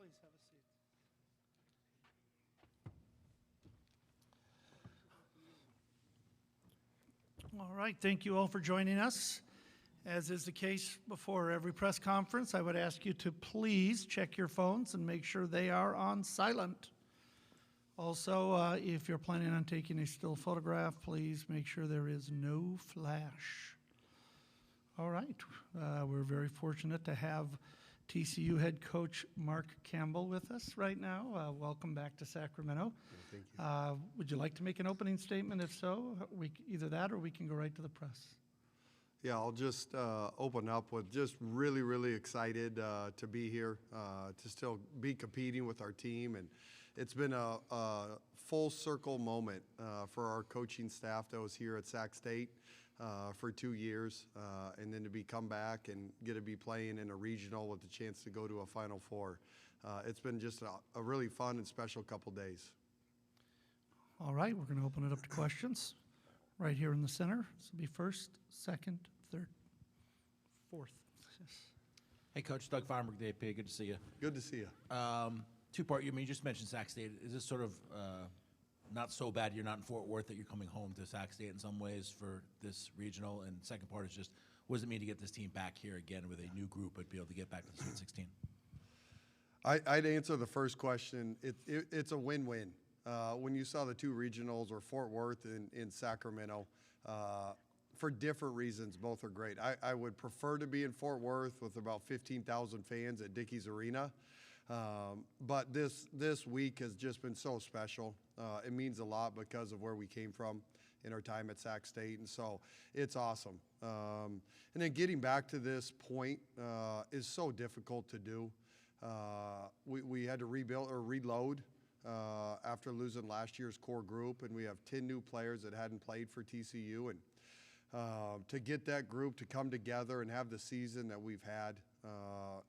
Please have a seat. All right, thank you all for joining us. As is the case before every press conference, I would ask you to please check your phones and make sure they are on silent. Also, if you're planning on taking a still photograph, please make sure there is no flash. All right, we're very fortunate to have TCU head coach Mark Campbell with us right now. Welcome back to Sacramento. Thank you. Would you like to make an opening statement? If so, either that or we can go right to the press. Yeah, I'll just open up with just really, really excited to be here, to still be competing with our team. And it's been a full circle moment for our coaching staff that was here at Sac State for 2 years, and then to come back and get to be playing in a regional with the chance to go to a Final Four. It's been just a really fun and special couple days. All right, we're going to open it up to questions. Right here in the center. This will be first, second, third, fourth. Yes. Hey, Coach. Doug Feinberg, DAP. Good to see you. Good to see you. Two-part. You just mentioned Sac State. Is this sort of not so bad you're not in Fort Worth, that you're coming home to Sac State in some ways for this regional? And second part is just, what does it mean to get this team back here again with a new group but be able to get back to the Sweet 16? I'd answer the first question. It's a win-win. When you saw the two regionals, or Fort Worth and Sacramento, for different reasons, both are great. I would prefer to be in Fort Worth with about 15,000 fans at Dickies Arena, but this week has just been so special. It means a lot because of where we came from in our time at Sac State, and so it's awesome. And then getting back to this point is so difficult to do. We had to rebuild or reload after losing last year's core group, and we have 10 new players that hadn't played for TCU, and to get that group to come together and have the season that we've had,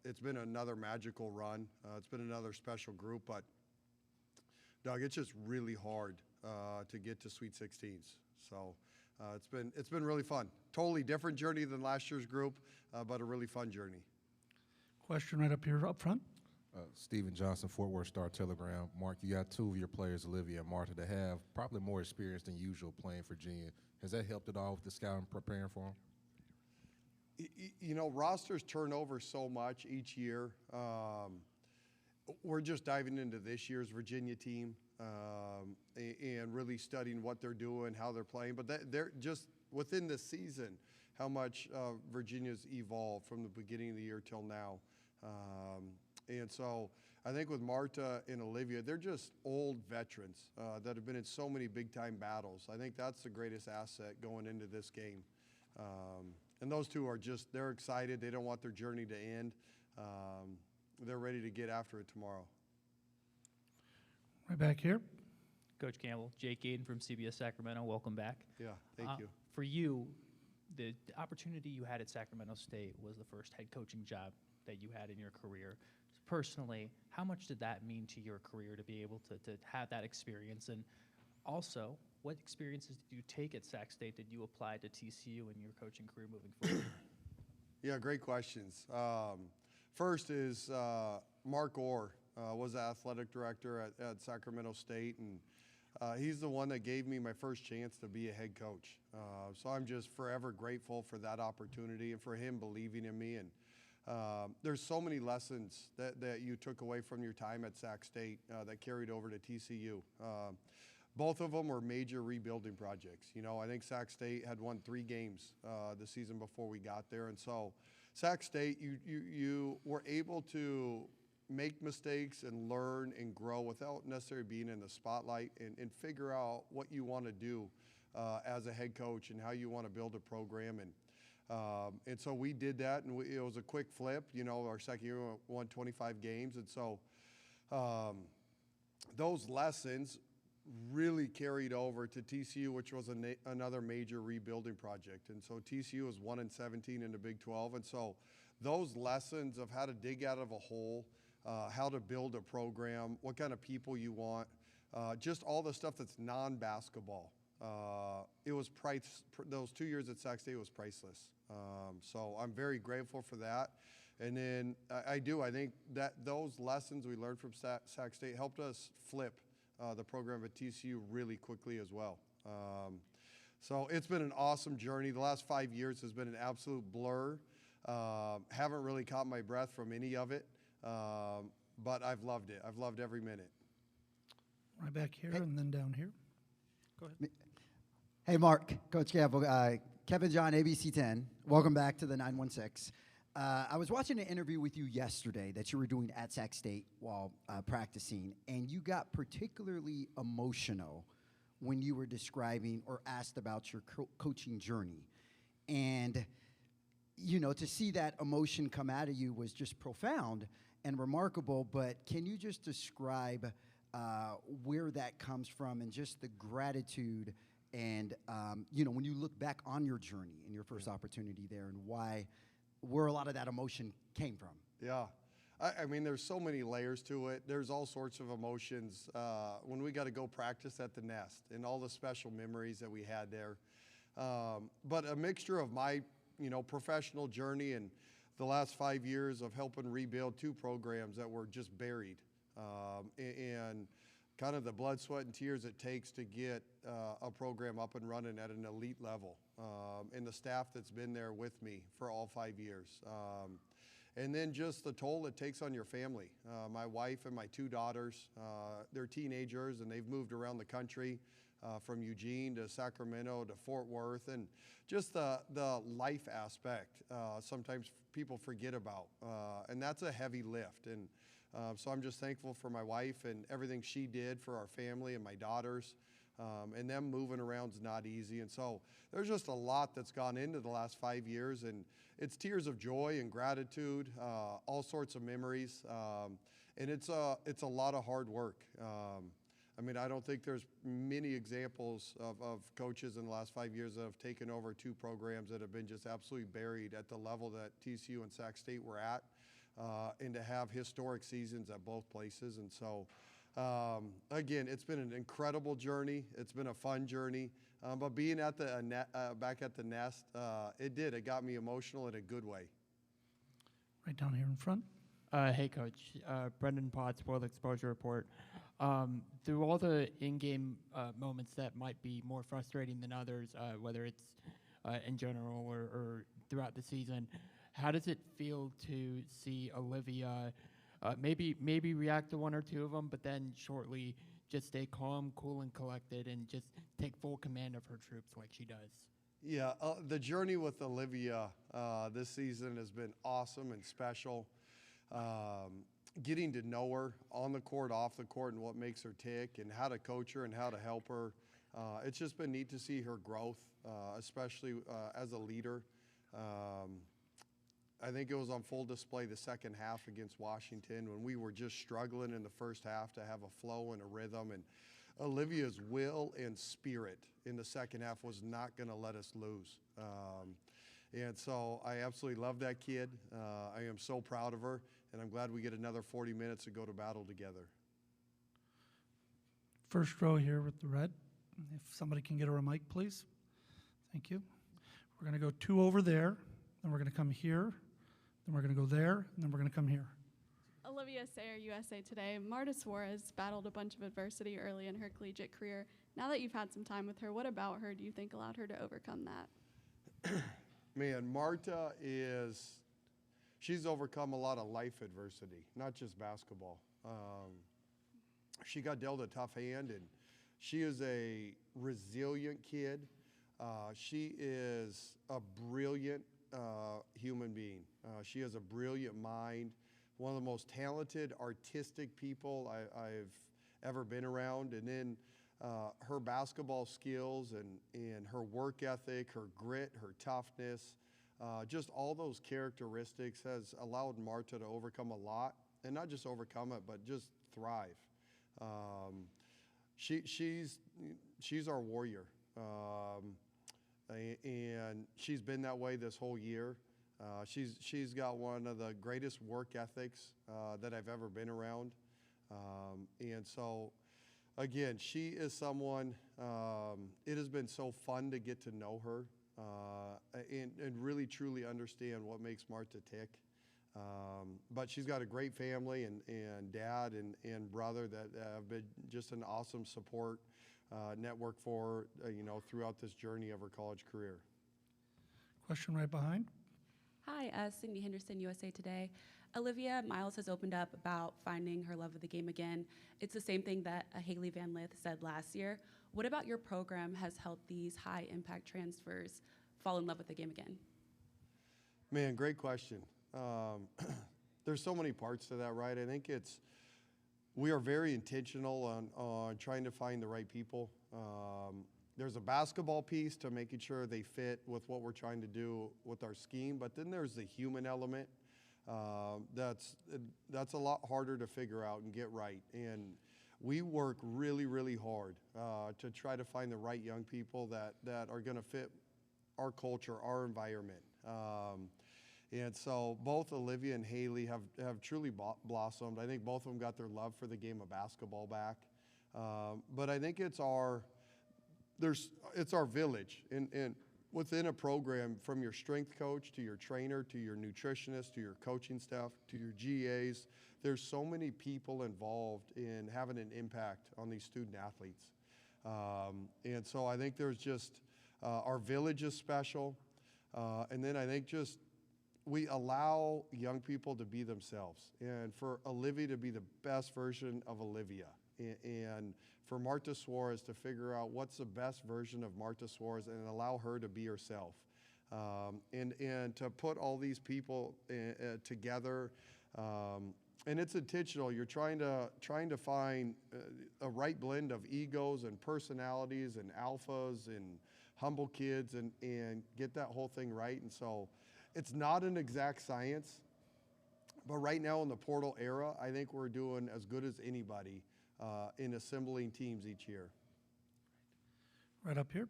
it's been another magical run. It's been another special group, but Doug, it's just really hard to get to Sweet 16s. So it's been really fun. Totally different journey than last year's group, but a really fun journey. Question right up here up front. Stephen Johnson, Fort Worth Star-Telegram. Mark, you got two of your players, Olivia and Marta, that have probably more experience than usual playing Virginia. Has that helped at all with the scouting preparing for them? You know, rosters turn over so much each year. We're just diving into this year's Virginia team and really studying what they're doing, how they're playing. But they're just within the season, how much Virginia's evolved from the beginning of the year till now. And so I think with Marta and Olivia, they're just old veterans that have been in so many big-time battles. I think that's the greatest asset going into this game. And those two are just, they're excited. They don't want their journey to end. They're ready to get after it tomorrow. Right back here. Coach Campbell, Jake Gaden from CBS Sacramento. Welcome back. Yeah, thank you. For you, the opportunity you had at Sacramento State was the first head coaching job that you had in your career. Personally, how much did that mean to your career to be able to have that experience? And also, what experiences did you take at Sac State did you apply to TCU in your coaching career moving forward? Yeah, great questions. First is Mark Orr was the athletic director at Sacramento State, and he's the one that gave me my first chance to be a head coach. So I'm just forever grateful for that opportunity and for him believing in me. And there's so many lessons that you took away from your time at Sac State that carried over to TCU. Both of them were major rebuilding projects. You know, I think Sac State had won 3 games the season before we got there. And so Sac State, you were able to make mistakes and learn and grow without necessarily being in the spotlight and figure out what you want to do as a head coach and how you want to build a program. And so we did that, and it was a quick flip. You know, our second year we won 25 games. And so those lessons really carried over to TCU, which was another major rebuilding project. And so TCU was 1-17 in the Big 12. And so those lessons of how to dig out of a hole, how to build a program, what kind of people you want, just all the stuff that's non-basketball. It was those 2 years at Sac State was priceless. So I'm very grateful for that. And then I think that those lessons we learned from Sac State helped us flip the program at TCU really quickly as well. So it's been an awesome journey. The last 5 years has been an absolute blur. Haven't really caught my breath from any of it, but I've loved it. I've loved every minute. Right back here and then down here. Go ahead. Hey, Mark, Coach Campbell, Kevin John, ABC 10. Welcome back to the 916. I was watching an interview with you yesterday that you were doing at Sac State while practicing, and you got particularly emotional when you were describing or asked about your coaching journey. And, you know, to see that emotion come out of you was just profound and remarkable, but can you just describe where that comes from and just the gratitude and, you know, when you look back on your journey and your first opportunity there and where a lot of that emotion came from? Yeah. I mean, there's so many layers to it. There's all sorts of emotions when we got to go practice at the Nest and all the special memories that we had there. But a mixture of my, you know, professional journey and the last 5 years of helping rebuild 2 programs that were just buried, and kind of the blood, sweat, and tears it takes to get a program up and running at an elite level, and the staff that's been there with me for all 5 years. And then just the toll it takes on your family. My wife and my 2 daughters, they're teenagers and they've moved around the country from Eugene to Sacramento to Fort Worth, and just the life aspect sometimes people forget about, and that's a heavy lift. And so I'm just thankful for my wife and everything she did for our family and my daughters. And them moving around is not easy. And so there's just a lot that's gone into the last 5 years, and it's tears of joy and gratitude, all sorts of memories. And it's a lot of hard work. I mean, I don't think there's many examples of coaches in the last 5 years that have taken over 2 programs that have been just absolutely buried at the level that TCU and Sac State were at, and to have historic seasons at both places. And so, again, it's been an incredible journey. It's been a fun journey. But being at the back at the Nest, it got me emotional in a good way. Right down here in front. Hey, Coach. Brendan Potts, World Exposure Report. Through all the in-game moments that might be more frustrating than others, whether it's in general or throughout the season, how does it feel to see Olivia maybe react to 1 or 2 of them, but then shortly just stay calm, cool, and collected, and just take full command of her troops like she does? Yeah, the journey with Olivia this season has been awesome and special. Getting to know her on the court, off the court, and what makes her tick, and how to coach her and how to help her. It's just been neat to see her growth, especially as a leader. I think it was on full display the second half against Washington when we were just struggling in the first half to have a flow and a rhythm. And Olivia's will and spirit in the second half was not going to let us lose. And so I absolutely love that kid. I am so proud of her, and I'm glad we get another 40 minutes to go to battle together. First row here with the red. If somebody can get her a mic, please. Thank you. We're going to go 2 over there, then we're going to come here, then we're going to go there, and then we're going to come here. Olivia Sayer, USA Today. Marta Suarez battled a bunch of adversity early in her collegiate career. Now that you've had some time with her, what about her do you think allowed her to overcome that? Man, Marta she's overcome a lot of life adversity, not just basketball. She got dealt a tough hand, and she is a resilient kid. She is a brilliant human being. She has a brilliant mind, one of the most talented, artistic people I've ever been around. And then her basketball skills and her work ethic, her grit, her toughness, just all those characteristics has allowed Marta to overcome a lot, and not just overcome it, but just thrive. She's our warrior, and she's been that way this whole year. She's got one of the greatest work ethics that I've ever been around, and so again, she is someone. It has been so fun to get to know her and really truly understand what makes Marta tick. But she's got a great family and dad and brother that have been just an awesome support network for her, throughout this journey of her college career. Question right behind. Hi, Cindy Henderson, USA Today. Olivia Miles has opened up about finding her love of the game again. It's the same thing that Haley Van Lith said last year. What about your program has helped these high-impact transfers fall in love with the game again? Man, great question. There's so many parts to that, right? I think we are very intentional on trying to find the right people. There's a basketball piece to making sure they fit with what we're trying to do with our scheme, but then there's the human element. That's a lot harder to figure out and get right. And we work really, really hard to try to find the right young people that are going to fit our culture, our environment. And so both Olivia and Haley have truly blossomed. I think both of them got their love for the game of basketball back. But I think it's our village. And within a program, from your strength coach to your trainer to your nutritionist to your coaching staff to your GAs, there's so many people involved in having an impact on these student athletes. And so I think there's just our village is special. And then I think just we allow young people to be themselves, and for Olivia to be the best version of Olivia, and for Marta Suarez to figure out what's the best version of Marta Suarez and allow her to be herself. And to put all these people together, and it's intentional. You're trying to find a right blend of egos and personalities and alphas and humble kids and get that whole thing right. And so it's not an exact science, but right now in the portal era, I think we're doing as good as anybody in assembling teams each year. Right up here.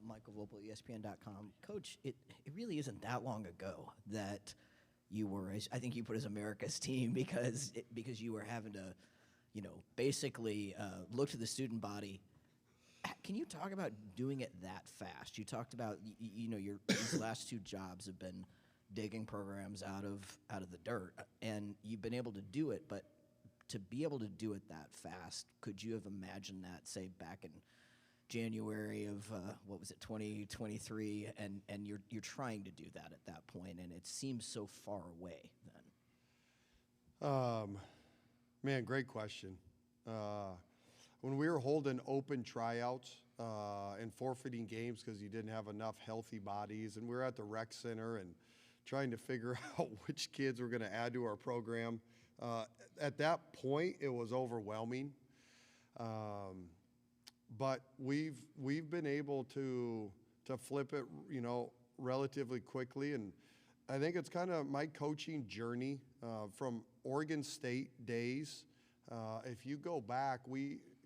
Michael Vopel, ESPN.com. Coach, it really isn't that long ago that you were, I think you put as America's team because you were having to, basically look to the student body. Can you talk about doing it that fast? You talked about, your these last two jobs have been digging programs out of the dirt, and you've been able to do it, but to be able to do it that fast, could you have imagined that, say, back in January of 2023, and you're trying to do that at that point, and it seems so far away then? Man, great question. When we were holding open tryouts and forfeiting games because you didn't have enough healthy bodies, and we were at the rec center and trying to figure out which kids we're going to add to our program, at that point it was overwhelming. But we've been able to flip it, relatively quickly, and I think it's kind of my coaching journey from Oregon State days. If you go back,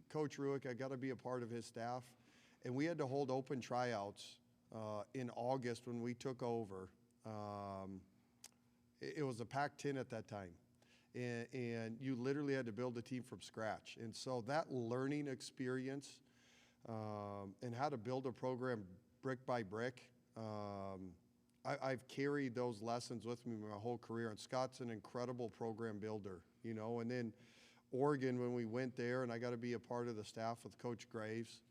Coach Ruick, I got to be a part of his staff, and we had to hold open tryouts in August when we took over. It was a Pac-10 at that time, and you literally had to build a team from scratch. And so that learning experience and how to build a program brick by brick, I've carried those lessons with me my whole career. And Scott's an incredible program builder, and then Oregon, when we went there, and I got to be a part of the staff with Coach Graves,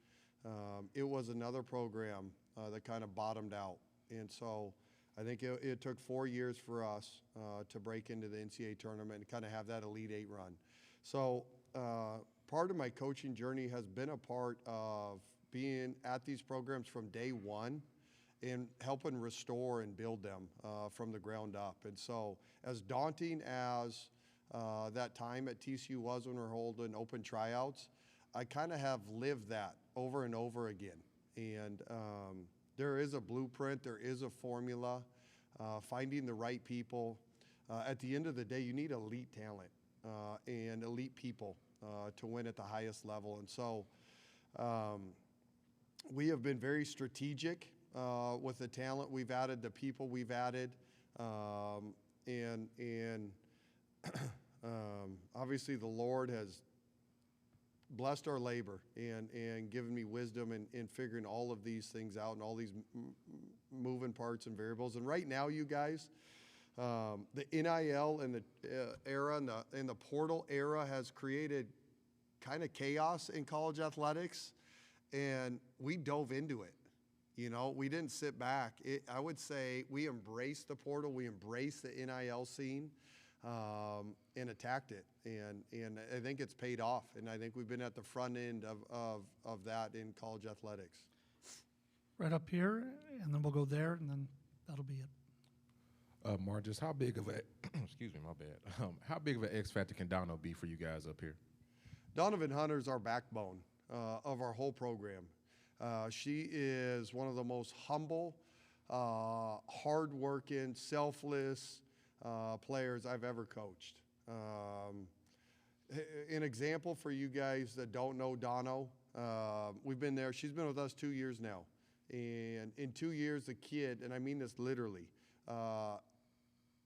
it was another program that kind of bottomed out. And so I think it took 4 years for us to break into the NCAA tournament and kind of have that Elite Eight run. So part of my coaching journey has been a part of being at these programs from day one and helping restore and build them from the ground up. And so as daunting as that time at TCU was when we were holding open tryouts, I kind of have lived that over and over again. And there is a blueprint, there is a formula, finding the right people. At the end of the day, you need elite talent and elite people to win at the highest level. And so we have been very strategic with the talent we've added, the people we've added, and obviously the Lord has blessed our labor and given me wisdom in figuring all of these things out and all these moving parts and variables. And right now, you guys, The NIL and the era and the portal era has created kind of chaos in college athletics, and we dove into it. You know, we didn't sit back. I would say we embraced the portal, we embraced the NIL scene, and attacked it. And I think it's paid off. And I think we've been at the front end of that in college athletics. Right up here, and then we'll go there, and then that'll be it. Marcus, how big of a excuse me, my bad. How big of an X factor can Dono be for you guys up here? Donovan Hunter's our backbone of our whole program. She is one of the most humble, hardworking, selfless players I've ever coached. An example for you guys that don't know Dono, we've been there. She's been with us 2 years now. And in 2 years, the kid, and I mean this literally,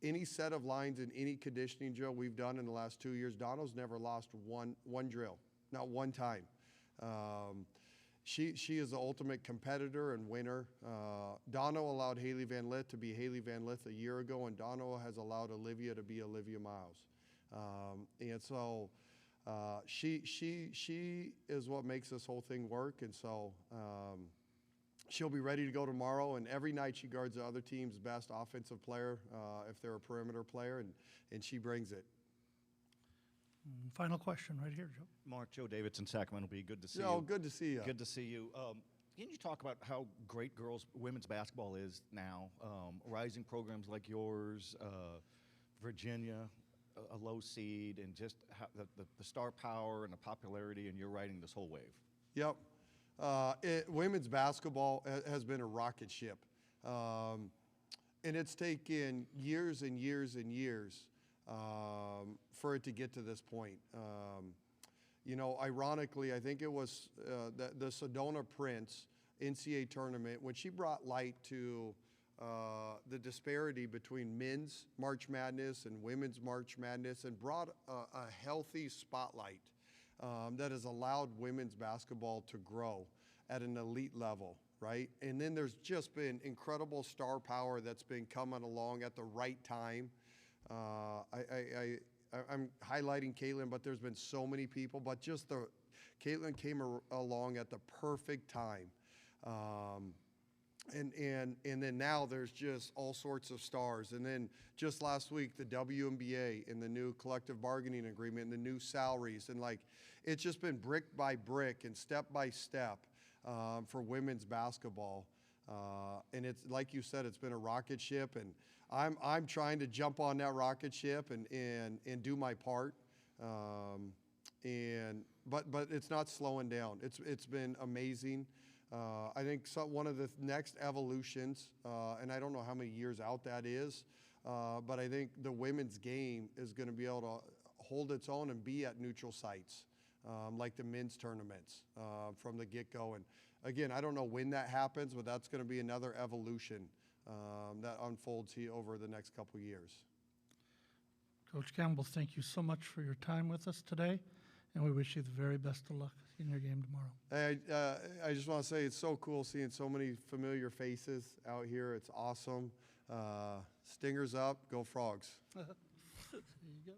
any set of lines in any conditioning drill we've done in the last 2 years, Dono's never lost one drill, not one time. She is the ultimate competitor and winner. Dono allowed Haley Van Lith to be Haley Van Lith a year ago, and Dono has allowed Olivia to be Olivia Miles. And so she is what makes this whole thing work. And so she'll be ready to go tomorrow, and every night she guards the other team's best offensive player if they're a perimeter player, and she brings it. Final question right here, Joe. Mark, Joe Davidson, Sacramento Bee. Good to see Joe, you. good to see you. Good to see you. Can you talk about how great women's basketball is now? Rising programs like yours, Virginia, a low seed, and just how the star power and the popularity, and you're riding this whole wave. Yep. Women's basketball has been a rocket ship. And it's taken years and years and years for it to get to this point. You know, ironically, I think it was the Sedona Prince NCAA tournament when she brought light to the disparity between men's March Madness and women's March Madness, and brought a healthy spotlight that has allowed women's basketball to grow at an elite level, right? And then there's just been incredible star power that's been coming along at the right time. I'm highlighting Caitlin, but there's been so many people, but just Caitlin came along at the perfect time. And then now there's just all sorts of stars. And then just last week, the WNBA and the new collective bargaining agreement and the new salaries. And like, it's just been brick by brick and step by step for women's basketball. And it's, like you said, it's been a rocket ship. And I'm trying to jump on that rocket ship and do my part. But it's not slowing down. It's been amazing. I think one of the next evolutions, and I don't know how many years out that is, but I think the women's game is going to be able to hold its own and be at neutral sites, like the men's tournaments from the get-go. And again, I don't know when that happens, but that's going to be another evolution that unfolds here over the next couple of years. Coach Campbell, thank you so much for your time with us today, and we wish you the very best of luck in your game tomorrow. I just want to say it's so cool seeing so many familiar faces out here. It's awesome. Stingers up, go Frogs. There you go.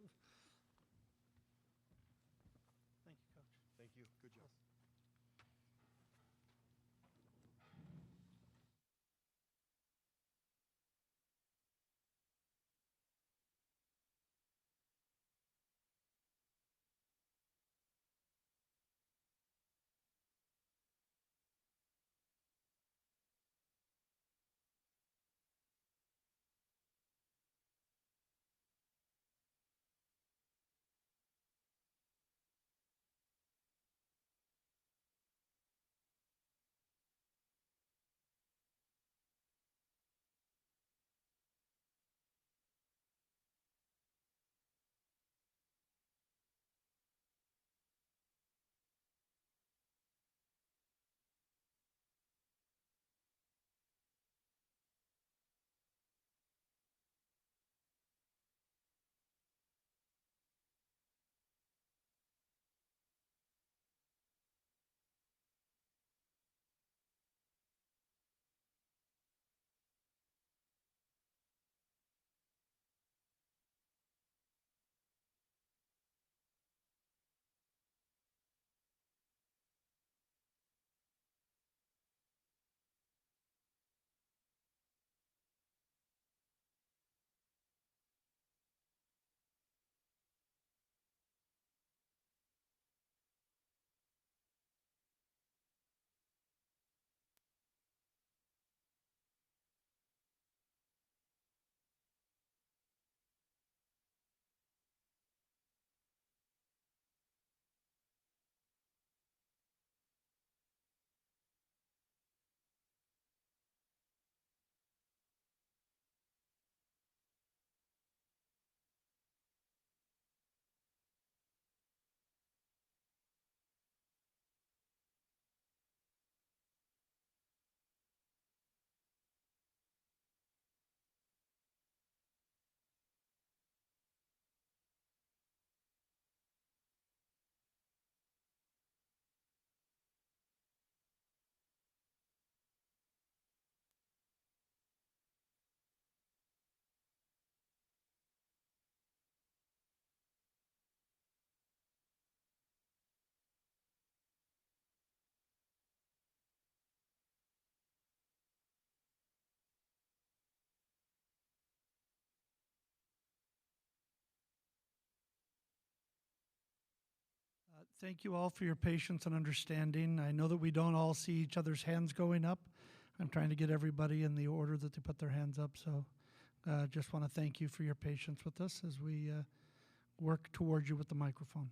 Thank you all for your patience and understanding. I know that we don't all see each other's hands going up. I'm trying to get everybody in the order that they put their hands up, so just want to thank you for your patience with us as we work towards you with the microphone.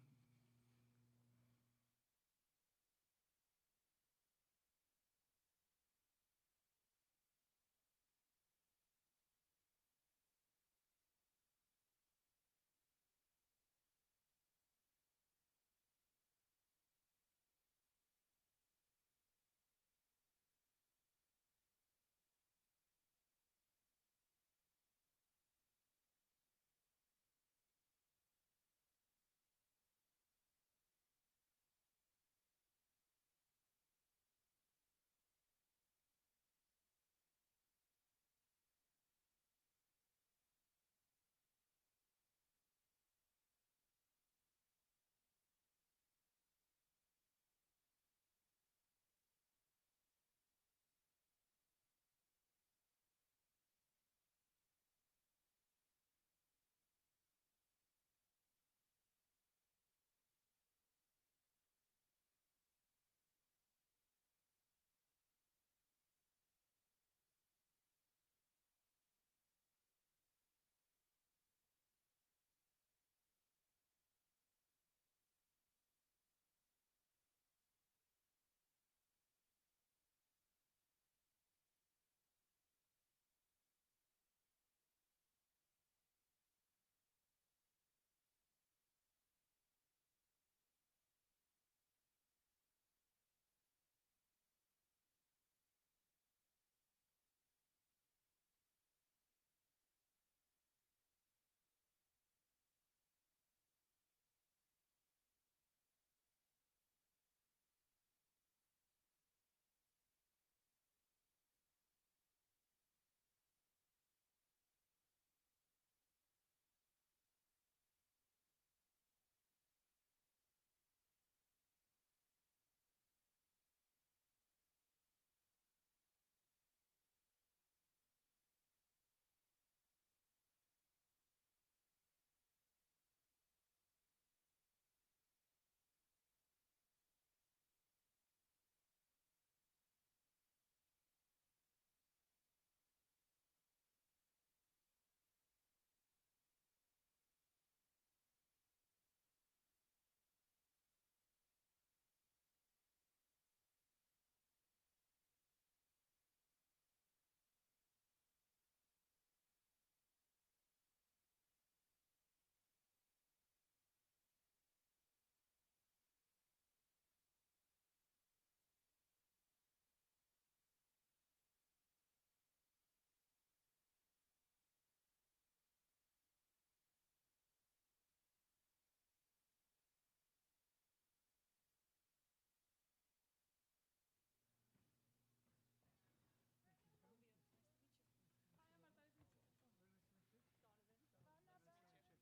Please have a seat in front of your name there.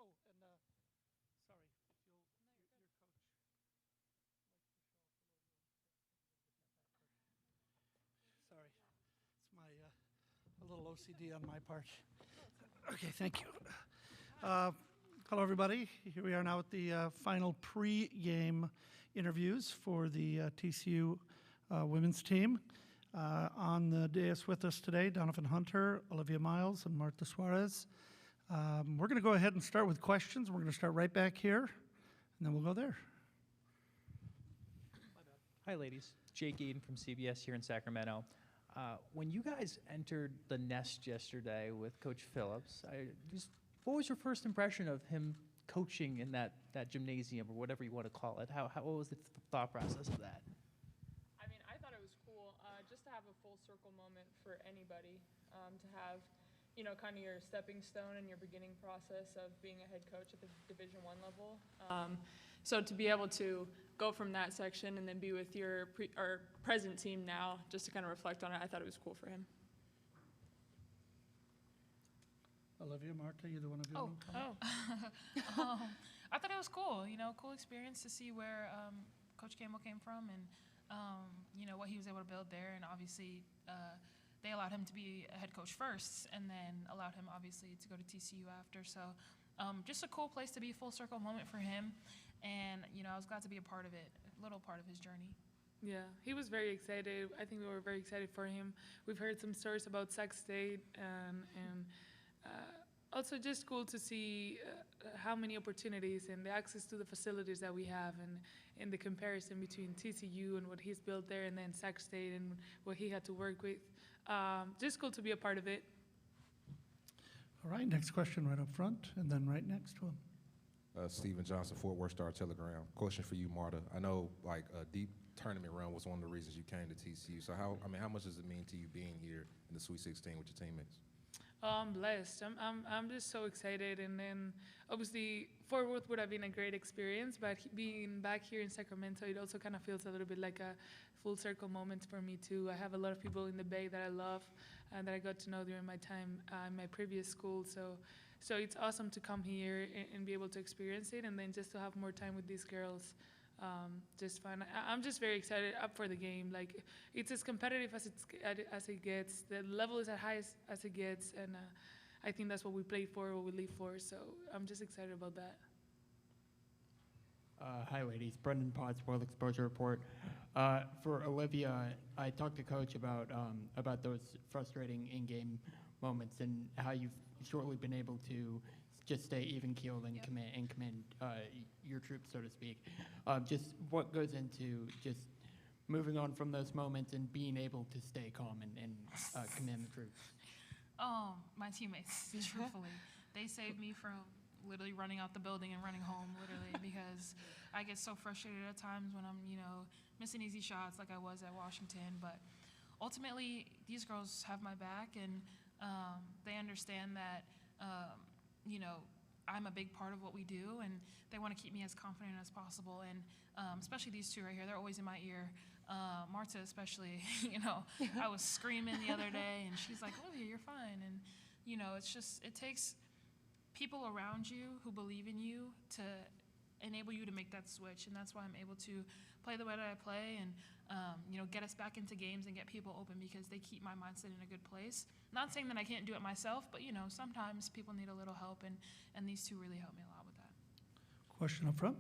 Oh, and sorry, if you'll, your coach likes to show off the logo. Sorry, it's my a little OCD on my part. Okay, thank you. Hello, everybody. Here we are now at the final pre-game interviews for the TCU women's team. On the dais with us today, Donovan Hunter, Olivia Miles, and Martha Suarez. We're going to go ahead and start with questions. We're going to start right back here, and then we'll go there. Hi, ladies. Jake Eden from CBS here in Sacramento. When you guys entered the nest yesterday with Coach Phillips, what was your first impression of him coaching in that gymnasium or whatever you want to call it? What was the thought process of that? I mean, I thought it was cool just to have a full circle moment for anybody, to have, you know, kind of your stepping stone and your beginning process of being a head coach at the Division I level. So to be able to go from that section and then be with your present team now, just to kind of reflect on it, I thought it was cool for him. Olivia, Martha, either one of you want to comment? I thought it was cool, you know, cool experience to see where Coach Campbell came from and, you know, what he was able to build there. And obviously, they allowed him to be a head coach first and then allowed him, obviously, to go to TCU after. So just a cool place to be, full circle moment for him. And, I was glad to be a part of it, a little part of his journey. Yeah, he was very excited. I think we were very excited for him. We've heard some stories about Sac State, and also just cool to see how many opportunities and the access to the facilities that we have, and the comparison between TCU and what he's built there, and then Sac State and what he had to work with. Just cool to be a part of it. All right, next question right up front, and then right next to him. Stephen Johnson, Fort Worth Star-Telegram. Question for you, Marta. I know like a deep tournament run was one of the reasons you came to TCU. So how much does it mean to you being here in the Sweet 16 with your teammates? I'm blessed. I'm just so excited, and then obviously Fort Worth would have been a great experience, but being back here in Sacramento, it also kind of feels a little bit like a full circle moment for me too. I have a lot of people in the Bay that I love and that I got to know during my time in my previous school. So it's awesome to come here and be able to experience it, and then just to have more time with these girls. Just fun. I'm just very excited up for the game. Like, it's as competitive as it gets. The level is as high as it gets, and I think that's what we play for, what we live for. So I'm just excited about that. Hi, ladies. Brendan Potts, World Exposure Report. For Olivia, I talked to Coach about those frustrating in-game moments and how you've shortly been able to just stay even-keeled and command your troops, so to speak. Just what goes into just moving on from those moments and being able to stay calm and command the troops? My teammates, truthfully. They saved me from literally running out the building and running home, literally, because I get so frustrated at times when I'm, missing easy shots like I was at Washington. But ultimately, these girls have my back, and they understand that, I'm a big part of what we do, and they want to keep me as confident as possible. And especially these two right here, they're always in my ear. Marta especially, I was screaming the other day, and she's like, Olivia, you're fine. And, it takes people around you who believe in you to enable you to make that switch. And that's why I'm able to play the way that I play and, get us back into games and get people open, because they keep my mindset in a good place. Not saying that I can't do it myself, but, sometimes people need a little help, and these two really help me a lot with that. Question up front.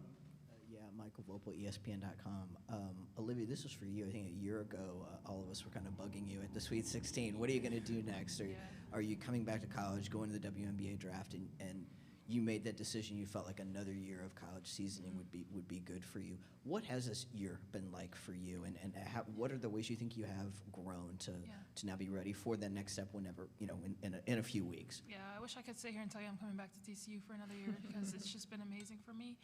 Yeah, Michael Vopel, ESPN.com. Olivia, this was for you. I think a year ago, all of us were kind of bugging you at the Sweet 16. What are you going to do next? Are you coming back to college, going to the WNBA draft, and you made that decision? You felt like another year of college seasoning would be good for you. What has this year been like for you, and what are the ways you think you have grown to now be ready for that next step whenever, in a few weeks? Yeah, I wish I could sit here and tell you I'm coming back to TCU for another year, because it's just been amazing for me.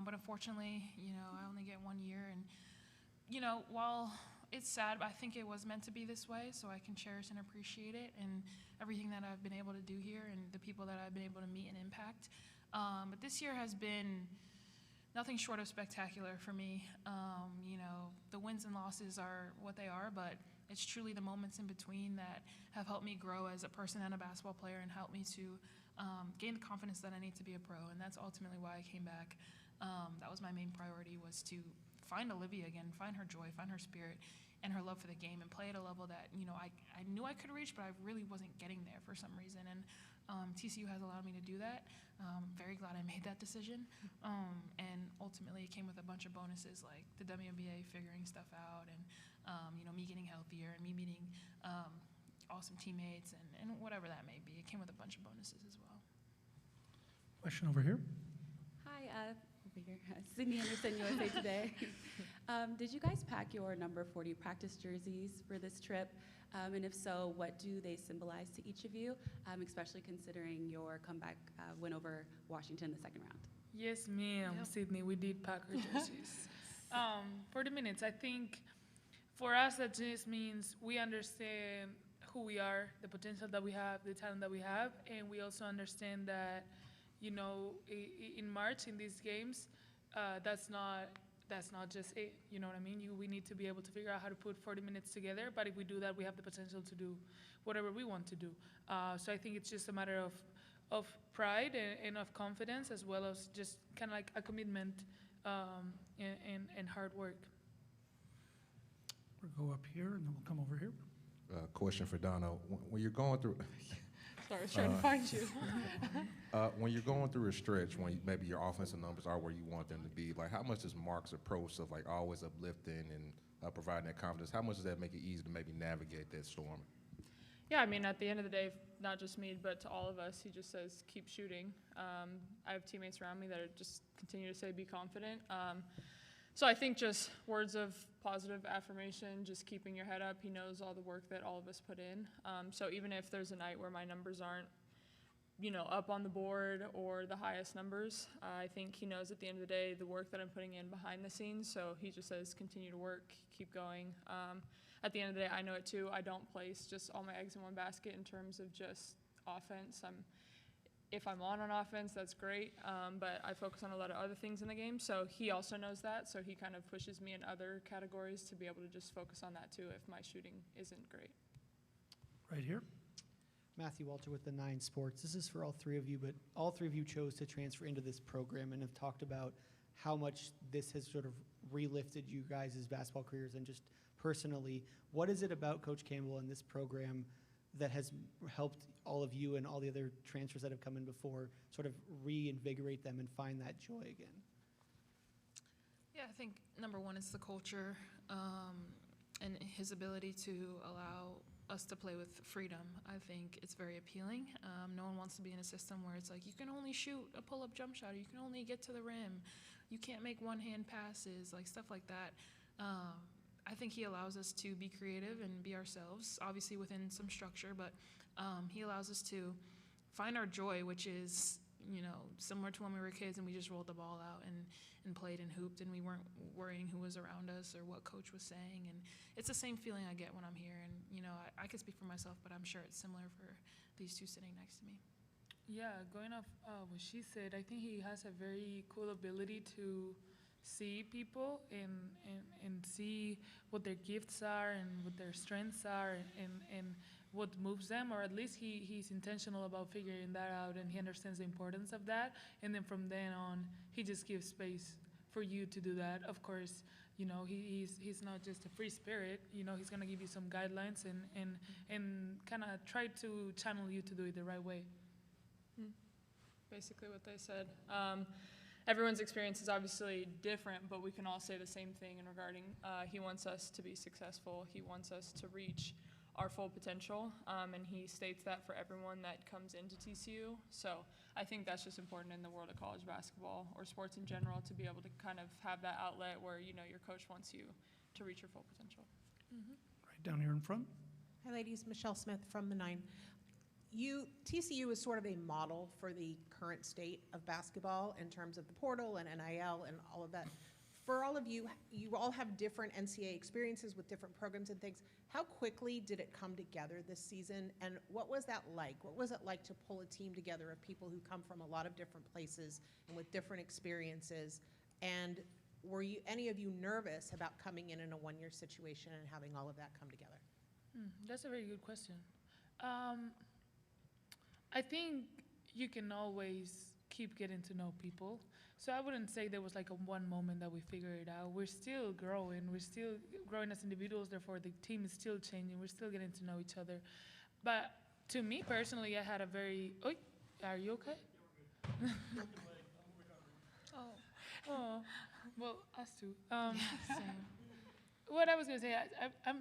But unfortunately, I only get 1 year, and, while it's sad, I think it was meant to be this way, so I can cherish and appreciate it and everything that I've been able to do here and the people that I've been able to meet and impact. But this year has been nothing short of spectacular for me. The wins and losses are what they are, but it's truly the moments in between that have helped me grow as a person and a basketball player, and helped me to gain the confidence that I need to be a pro, and that's ultimately why I came back. That was my main priority, was to find Olivia again, find her joy, find her spirit, and her love for the game, and play at a level that, I knew I could reach, but I really wasn't getting there for some reason. And TCU has allowed me to do that. Very glad I made that decision. And ultimately, it came with a bunch of bonuses, like the WNBA figuring stuff out, and me getting healthier, and me meeting awesome teammates, and whatever that may be. It came with a bunch of bonuses as well. Question over here. Hi, over here. Sydney Henderson, USA Today. Did you guys pack your number 40 practice jerseys for this trip? And if so, what do they symbolize to each of you, especially considering your comeback win over Washington in the second round? Yes, ma'am, Sydney, we did pack our jerseys. 40 minutes, I think for us that just means we understand who we are, the potential that we have, the talent that we have, and we also understand that, in March, in these games, that's not just it. You know what I mean? We need to be able to figure out how to put 40 minutes together, but if we do that, we have the potential to do whatever we want to do. So I think it's just a matter of pride and of confidence, as well as just kind of like a commitment and hard work. We'll go up here, and then we'll come over here. Question for Donna. When you're going through, Sorry, I was trying to find you. When you're going through a stretch, when maybe your offensive numbers are where you want them to be, like how much does Mark's approach of like always uplifting and providing that confidence, how much does that make it easy to maybe navigate that storm? Yeah, I mean, at the end of the day, not just me, but to all of us, he just says, keep shooting. I have teammates around me that are just continue to say, be confident. So I think just words of positive affirmation, just keeping your head up. He knows all the work that all of us put in. So even if there's a night where my numbers aren't, up on the board or the highest numbers, I think he knows at the end of the day the work that I'm putting in behind the scenes. So he just says, continue to work, keep going. At the end of the day, I know it too. I don't place just all my eggs in one basket in terms of just offense. If I'm on offense, that's great, but I focus on a lot of other things in the game. So he also knows that, so he kind of pushes me in other categories to be able to just focus on that too if my shooting isn't great. Right here. Matthew Walter with the 9 Sports. This is for all three of you, but all three of you chose to transfer into this program and have talked about how much this has sort of relifted you guys' basketball careers and just personally. What is it about Coach Campbell and this program that has helped all of you and all the other transfers that have come in before sort of reinvigorate them and find that joy again? Yeah, I think number one is the culture and his ability to allow us to play with freedom. I think it's very appealing. No one wants to be in a system where it's like you can only shoot a pull-up jump shot, or you can only get to the rim, you can't make one-hand passes, like stuff like that. I think he allows us to be creative and be ourselves, obviously within some structure, but he allows us to find our joy, which is, similar to when we were kids and we just rolled the ball out and played and hooped and we weren't worrying who was around us or what coach was saying. And it's the same feeling I get when I'm here. And, I can speak for myself, but I'm sure it's similar for these two sitting next to me. Yeah, going off what she said, I think he has a very cool ability to see people and see what their gifts are and what their strengths are and what moves them, or at least he's intentional about figuring that out, and he understands the importance of that. And then from then on, he just gives space for you to do that. Of course, he's not just a free spirit. He's gonna give you some guidelines and kind of try to channel you to do it the right way. Basically what they said. Everyone's experience is obviously different, but we can all say the same thing in regarding he wants us to be successful. He wants us to reach our full potential, and he states that for everyone that comes into TCU. So I think that's just important in the world of college basketball or sports in general, to be able to kind of have that outlet where, your coach wants you to reach your full potential. Right down here in front. Hi, ladies. Michelle Smith from the 9. TCU is sort of a model for the current state of basketball in terms of the portal and NIL and all of that. For all of you, you all have different NCAA experiences with different programs and things. How quickly did it come together this season, and what was that like? What was it like to pull a team together of people who come from a lot of different places and with different experiences? And were any of you nervous about coming in a one-year situation and having all of that come together? That's a very good question. I think you can always keep getting to know people. So I wouldn't say there was like a one moment that we figured it out. We're still growing. We're still growing as individuals. Therefore, the team is still changing. We're still getting to know each other. But to me personally, I had a very. Oi, are you okay? Oh, well, us too. What I was gonna say,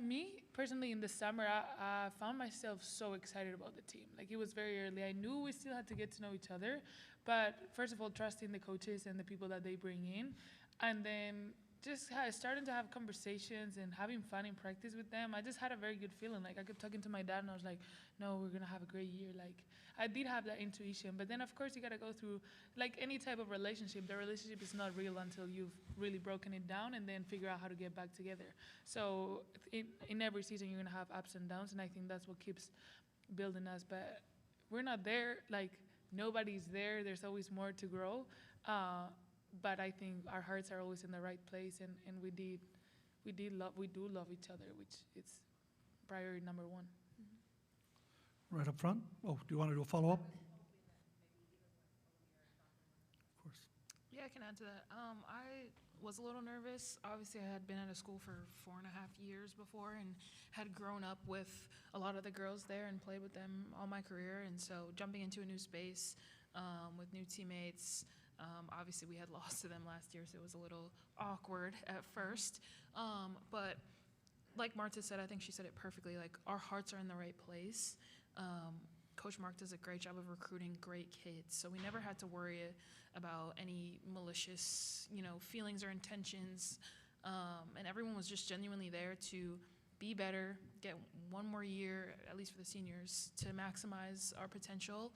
me personally, in the summer, I found myself so excited about the team. Like, it was very early. I knew we still had to get to know each other, but first of all, trusting the coaches and the people that they bring in, and then just starting to have conversations and having fun in practice with them. I just had a very good feeling. Like, I kept talking to my dad, and I was like, no, we're gonna have a great year. Like, I did have that intuition, but then of course you gotta go through, like any type of relationship, the relationship is not real until you've really broken it down and then figure out how to get back together. So in every season you're gonna have ups and downs, and I think that's what keeps building us. But we're not there, like nobody's there, there's always more to grow. But I think our hearts are always in the right place, and we do love each other, which it's priority number one. Right up front. Oh, do you want to do a follow-up? Of course. Yeah, I can add to that. I was a little nervous. Obviously, I had been at a school for 4.5 years before and had grown up with a lot of the girls there and played with them all my career. And so jumping into a new space with new teammates, obviously we had lost to them last year, so it was a little awkward at first. But like Marta said, I think she said it perfectly, like our hearts are in the right place. Coach Mark does a great job of recruiting great kids, so we never had to worry about any malicious, feelings or intentions. And everyone was just genuinely there to be better, get one more year, at least for the seniors, to maximize our potential,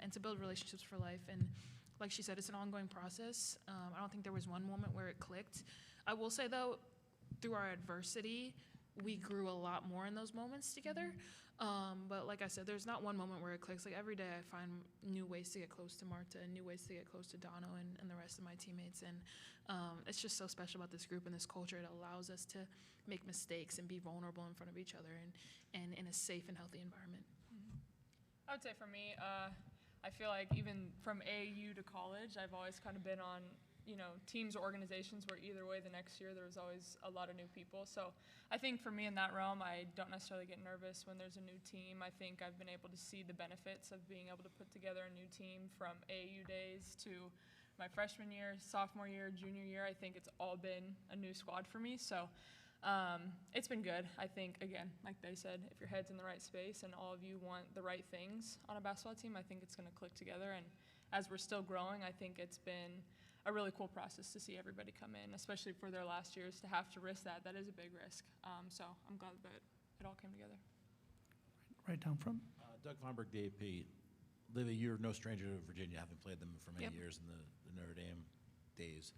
and to build relationships for life. And like she said, it's an ongoing process. I don't think there was one moment where it clicked. I will say, though, through our adversity, we grew a lot more in those moments together. But like I said, there's not one moment where it clicks. Like every day I find new ways to get close to Marta and new ways to get close to Dono and the rest of my teammates. And it's just so special about this group and this culture. It allows us to make mistakes and be vulnerable in front of each other and in a safe and healthy environment. I would say for me, I feel like even from AAU to college, I've always kind of been on, teams or organizations where either way the next year there was always a lot of new people. So I think for me in that realm, I don't necessarily get nervous when there's a new team. I think I've been able to see the benefits of being able to put together a new team from AAU days to my freshman year, sophomore year, junior year. I think it's all been a new squad for me. So it's been good. I think, again, like they said, if your head's in the right space and all of you want the right things on a basketball team, I think it's going to click together. And as we're still growing, I think it's been a really cool process to see everybody come in, especially for their last years, to have to risk that. That is a big risk. So I'm glad that it all came together. Right down front. Doug Feinberg, DAP. Livy, you're no stranger to Virginia, having played them for many years in the Notre Dame days.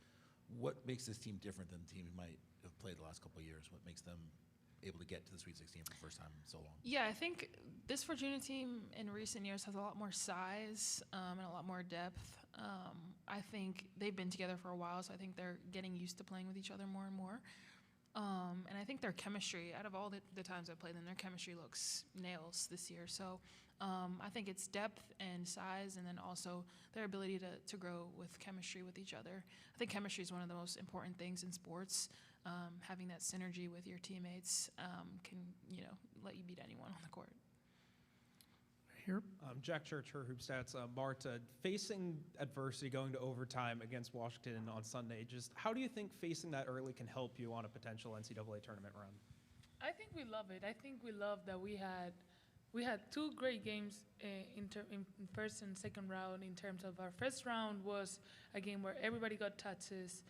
What makes this team different than the team you might have played the last couple of years? What makes them able to get to the Sweet 16 for the first time in so long? Yeah, I think this Virginia team in recent years has a lot more size and a lot more depth. I think they've been together for a while, so I think they're getting used to playing with each other more and more. And I think their chemistry, out of all the times I've played them, their chemistry looks nails this year. So I think it's depth and size, and then also their ability to grow with chemistry with each other. I think chemistry is one of the most important things in sports. Having that synergy with your teammates can, let you beat anyone on the court. Here. Jack Church, her Hoop Stats. Marta, facing adversity, going to overtime against Washington on Sunday, just how do you think facing that early can help you on a potential NCAA tournament run? I think we love it. I think we love that we had two great games in first and second round. In terms of our first round was a game where everybody got touches.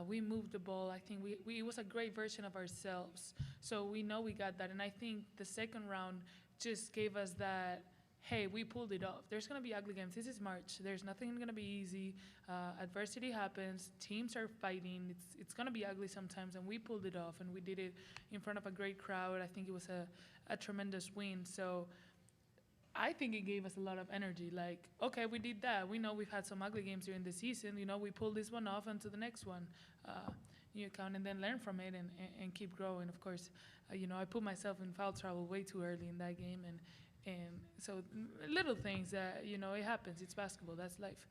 We moved the ball. I think it was a great version of ourselves. So we know we got that. And I think the second round just gave us that, hey, we pulled it off. There's going to be ugly games. This is March. There's nothing going to be easy. Adversity happens. Teams are fighting. It's going to be ugly sometimes, and we pulled it off, and we did it in front of a great crowd. I think it was a tremendous win. So I think it gave us a lot of energy. Like, okay, we did that. We know we've had some ugly games during the season. We pulled this one off and to the next one. You count and then learn from it and keep growing. Of course, I put myself in foul trouble way too early in that game, and so little things that, it happens. It's basketball. That's life.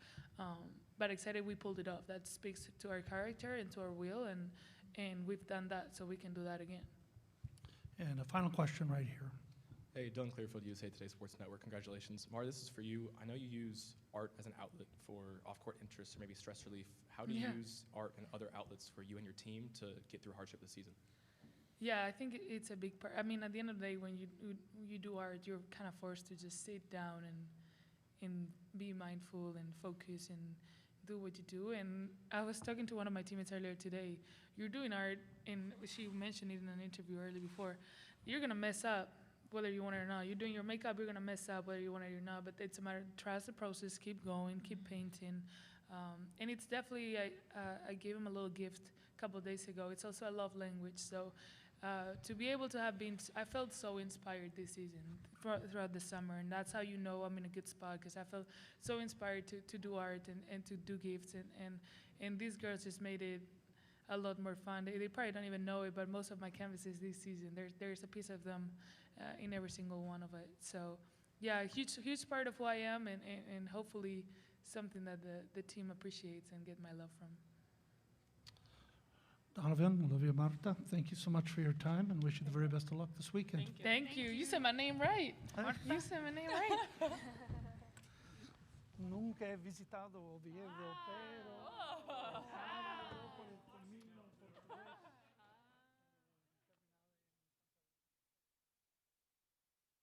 But excited we pulled it off. That speaks to our character and to our will, and we've done that, so we can do that again. And a final question right here. Hey, Dylan Clearfield, USA Today Sports Network. Congratulations. Mar, this is for you. I know you use art as an outlet for off-court interests or maybe stress relief. How do you use art and other outlets for you and your team to get through hardship this season? Yeah, I think it's a big part. I mean, at the end of the day, when you do art, you're kind of forced to just sit down and be mindful and focus and do what you do. And I was talking to one of my teammates earlier today. You're doing art, and she mentioned it in an interview earlier before. You're gonna mess up whether you want it or not. You're doing your makeup, you're gonna mess up whether you want it or not. But it's a matter of trust the process, keep going, keep painting. And it's definitely, I gave him a little gift a couple of days ago. It's also a love language. So to be able to have been, I felt so inspired this season throughout the summer. And that's how you know I'm in a good spot, because I felt so inspired to do art and to do gifts. And these girls just made it a lot more fun. They probably don't even know it, but most of my canvases this season, there's a piece of them in every single one of it. So yeah, a huge part of who I am, and hopefully something that the team appreciates and get my love from. Donovan, Olivia, Marta, thank you so much for your time and wish you the very best of luck this weekend. Thank you. You said my name right. You said my name right. Nunca he visitado Oviedo, pero...